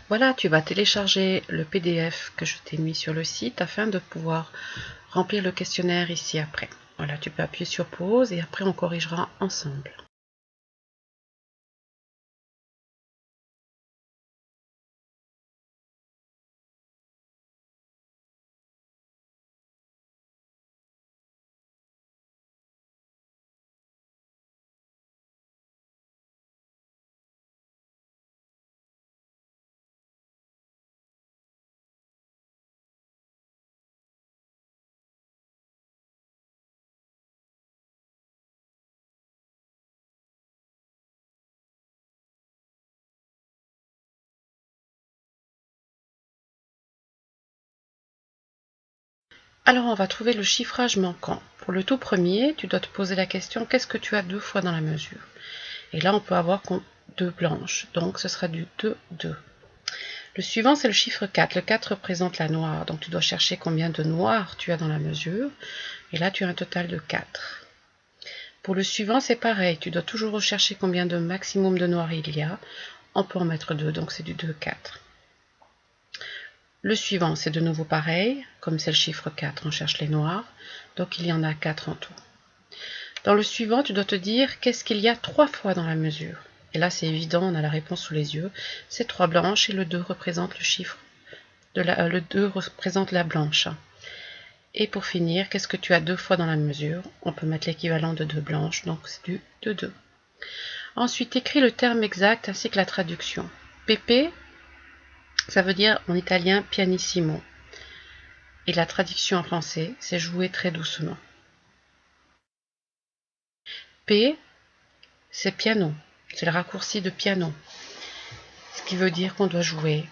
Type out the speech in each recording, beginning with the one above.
Voilà, tu vas télécharger le PDF que je t'ai mis sur le site afin de pouvoir remplir le questionnaire ici après. Voilà, tu peux appuyer sur pause et après on corrigera ensemble. Alors on va trouver le chiffrage manquant. Pour le tout premier, tu dois te poser la question qu'est-ce que tu as 2 fois dans la mesure? Et là on peut avoir 2 blanches, donc ce sera du 2, 2. Le suivant c'est le chiffre 4. Le 4 représente la noire, donc tu dois chercher combien de noirs tu as dans la mesure. Et là tu as un total de 4. Pour le suivant c'est pareil, tu dois toujours rechercher combien de maximum de noirs il y a. On peut en mettre 2, donc c'est du 2, 4. Le suivant, c'est de nouveau pareil, comme c'est le chiffre 4, on cherche les noirs, donc il y en a 4 en tout. Dans le suivant, tu dois te dire qu'est-ce qu'il y a 3 fois dans la mesure. Et là, c'est évident, on a la réponse sous les yeux. C'est 3 blanches et le 2 représente le chiffre, le 2 représente la blanche. Et pour finir, qu'est-ce que tu as 2 fois dans la mesure? On peut mettre l'équivalent de 2 blanches, donc c'est du 2, 2. Ensuite, écris le terme exact ainsi que la traduction. PP, ça veut dire en italien pianissimo. Et la traduction en français, c'est jouer très doucement. P, c'est piano, c'est le raccourci de piano, ce qui veut dire qu'on doit jouer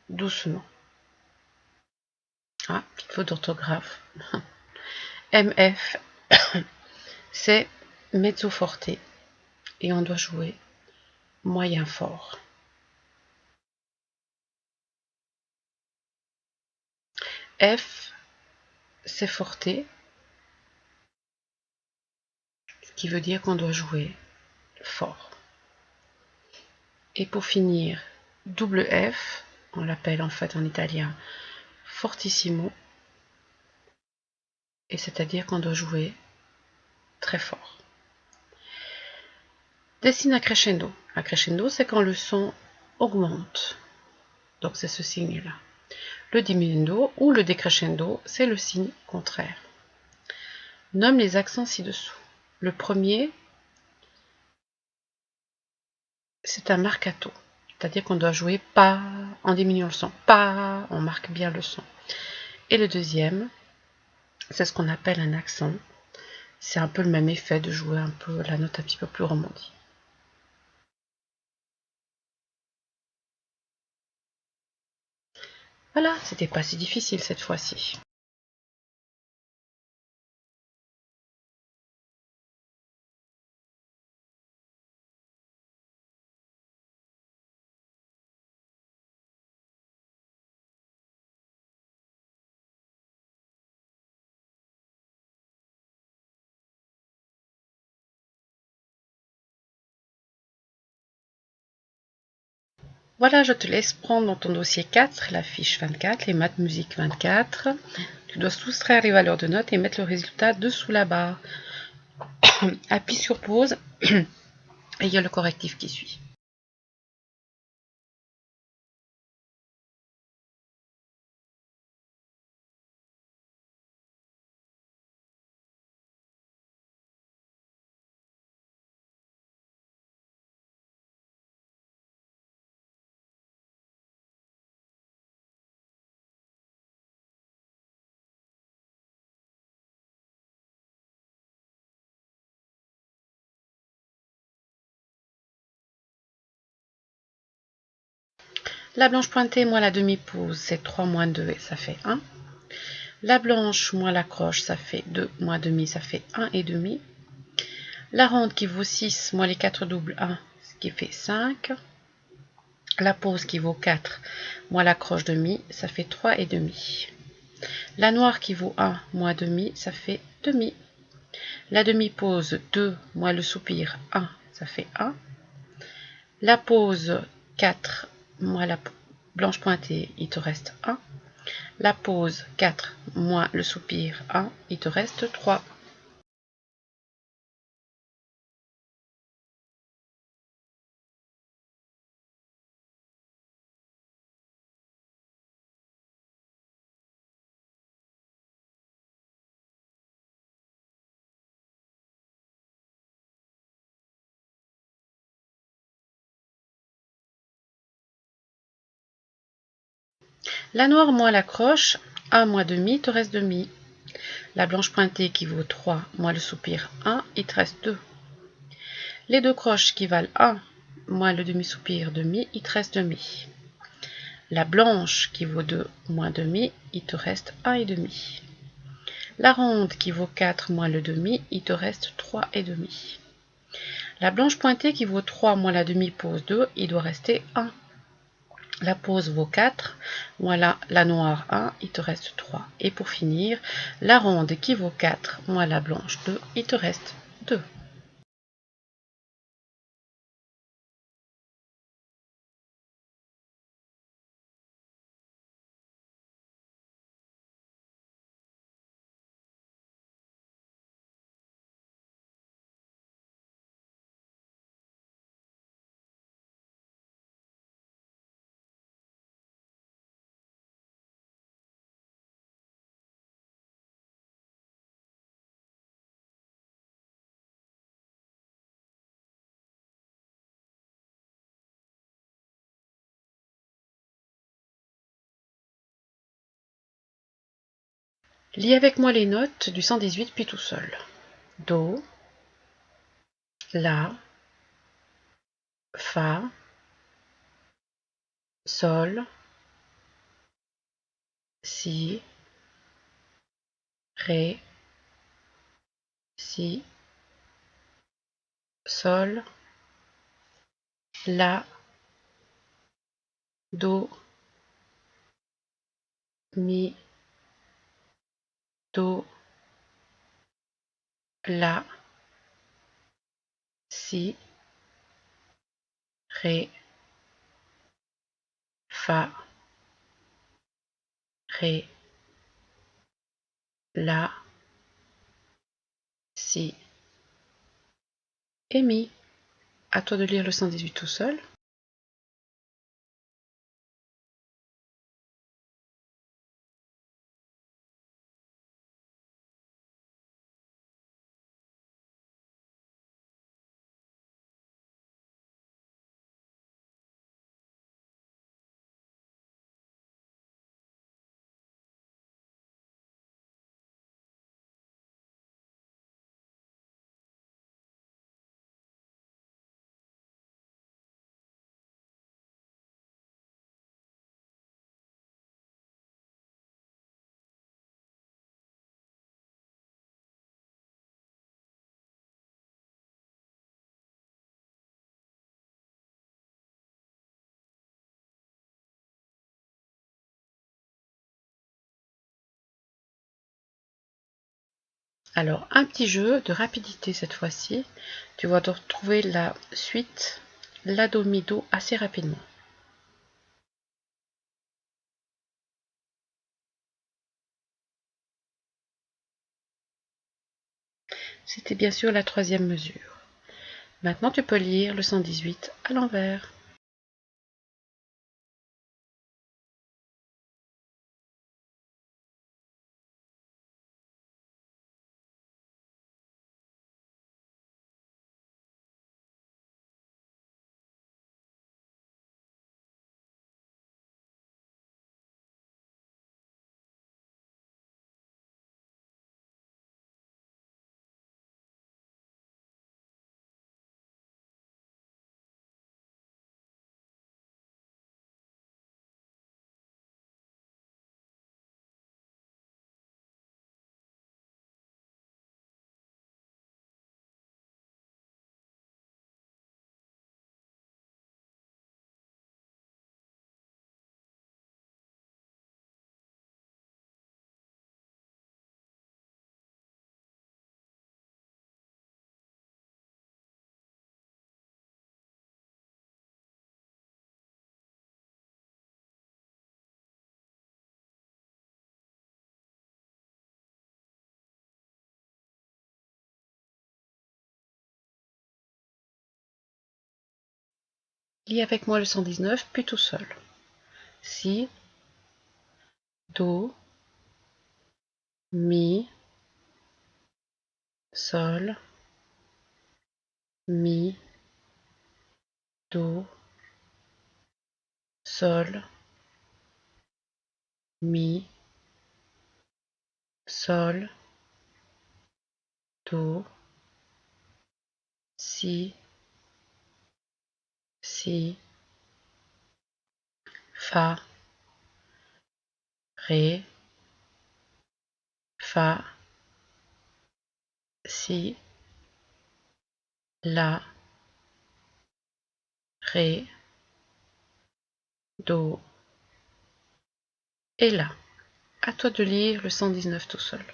doucement. Ah, petite faute d'orthographe. MF, c'est mezzo forte et on doit jouer moyen fort. F, c'est forte, ce qui veut dire qu'on doit jouer fort. Et pour finir, double F, on l'appelle en fait en italien fortissimo, et c'est-à-dire qu'on doit jouer très fort. Dessine un crescendo. Un crescendo, c'est quand le son augmente. Donc c'est ce signe-là. Le diminuendo ou le décrescendo, c'est le signe contraire. Nomme les accents ci-dessous. Le premier, c'est un marcato. C'est-à-dire qu'on doit jouer pas en diminuant le son. Pas, on marque bien le son. Et le deuxième, c'est ce qu'on appelle un accent. C'est un peu le même effet de jouer un peu la note un petit peu plus remontie. Voilà, c'était pas si difficile cette fois-ci. Voilà, je te laisse prendre dans ton dossier 4 la fiche 24, les maths musique 24. Tu dois soustraire les valeurs de notes et mettre le résultat dessous la barre. Appuie sur pause et il y a le correctif qui suit. La blanche pointée moins la demi-pause, c'est 3 moins 2 et ça fait 1. La blanche moins la croche, ça fait 2 moins demi, ça fait 1 et demi. La ronde qui vaut 6 moins les 4 doubles 1, ce qui fait 5. La pause qui vaut 4 moins la croche demi, ça fait 3 et demi. La noire qui vaut 1 moins demi, ça fait demi. La demi-pause 2 moins le soupir 1, ça fait 1. La pause 4 moins la blanche pointée, il te reste 1. La pause 4 moins le soupir 1, il te reste 3. La noire moins la croche, 1 moins demi, il te reste demi. La blanche pointée qui vaut 3 moins le soupir 1, il te reste 2. Les deux croches qui valent 1 moins le demi-soupir demi, il te reste demi. La blanche qui vaut 2 moins demi, il te reste 1 et demi. La ronde qui vaut 4 moins le demi, il te reste 3 et demi. La blanche pointée qui vaut 3 moins la demi-pause 2, il doit rester 1. La pause vaut 4, moins la noire 1, il te reste 3. Et pour finir, la ronde qui vaut 4, moins la blanche 2, il te reste 2. Lis avec moi les notes du 118 puis tout seul. Do, La, Fa, Sol, Si, Ré, Si, Sol, La, Do, Mi, Do, La, Si, Ré, Fa, Ré, La, Si et Mi. À toi de lire le 118 tout seul. Alors, un petit jeu de rapidité cette fois-ci. Tu vas te retrouver la suite, la do, mi, do assez rapidement. C'était bien sûr la troisième mesure. Maintenant, tu peux lire le 118 à l'envers. Lis avec moi le 119, puis tout seul. Si, do, mi, sol, mi, do, sol, mi, sol, do, si, fa, ré, fa, si, la, ré, do et la. À toi de lire le 119 tout seul.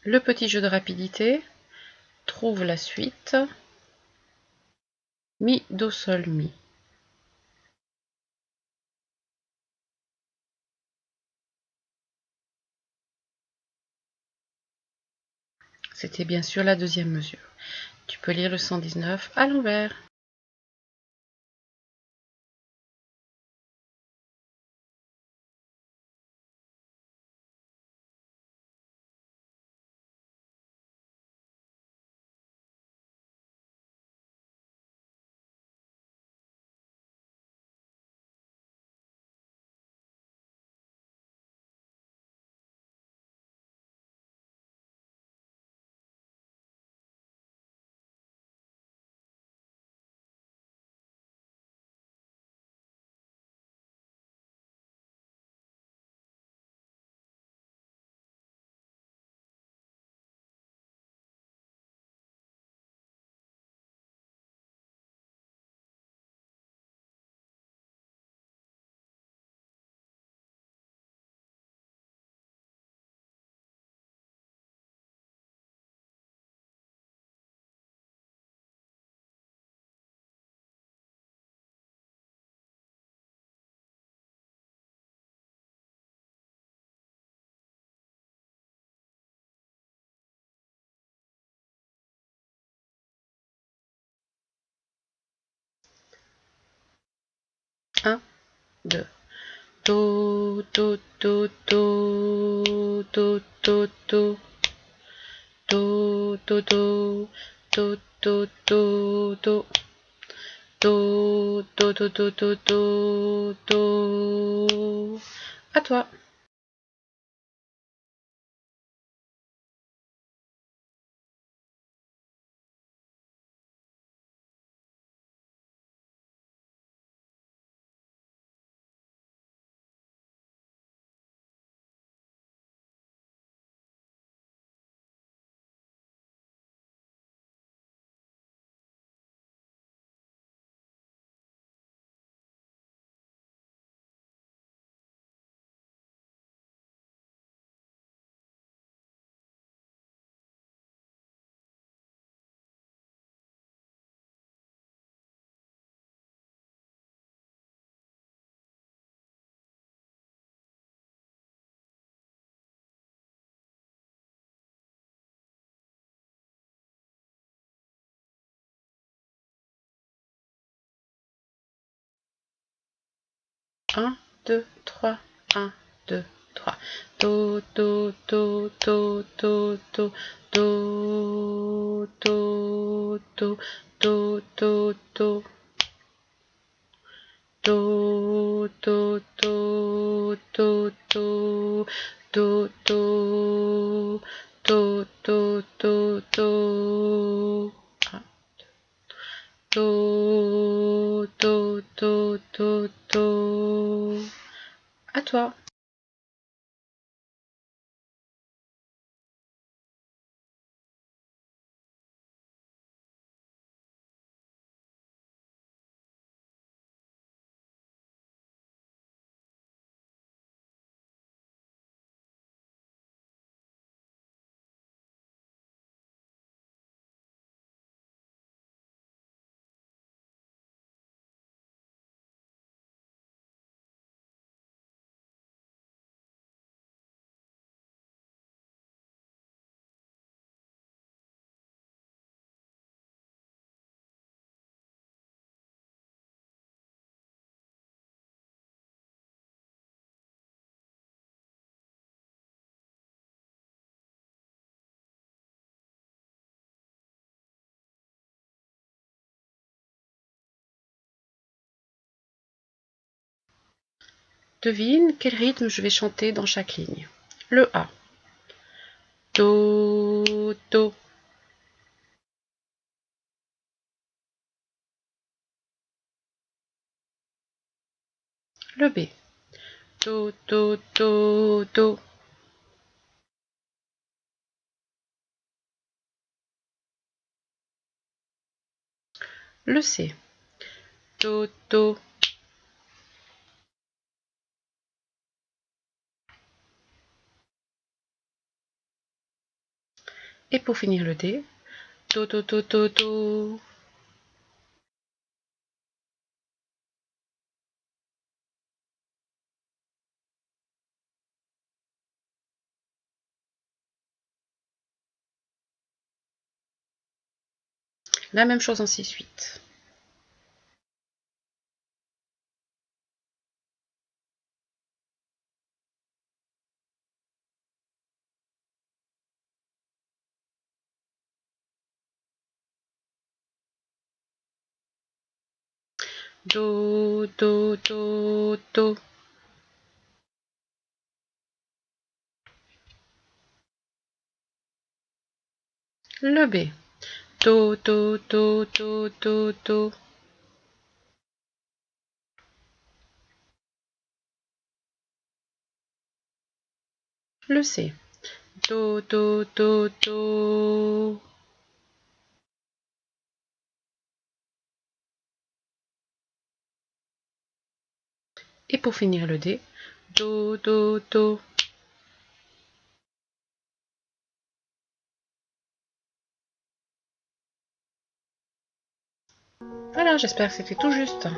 Le petit jeu de rapidité, trouve la suite. Mi, do, sol, mi. C'était bien sûr la deuxième mesure. Tu peux lire le 119 à l'envers. Un, deux. Do, do, do, do, do, do, do. Do, do, do, do, do, do, do. Do, do, do, do, do, do, do. À toi. Un, deux, trois. Un, deux, trois. Do, do, do, do, do, do, do, do, do, do, do, do. Do, do, do, do, do, do, do, do, do, do, do. Ah. Do, do, do, do, do. À toi. Devine quel rythme je vais chanter dans chaque ligne. Le A. Do, do. Le B. Do, do, do, do. Le C. Do, do. Et pour finir le D. Do, do, do, do, do. La même chose en 6-8. Do, do, do, do. Le B. Do, do, do, do, do, do. Le C. Do, do, do, do. Et pour finir le D. Do, do, do. Voilà, j'espère que c'était tout juste.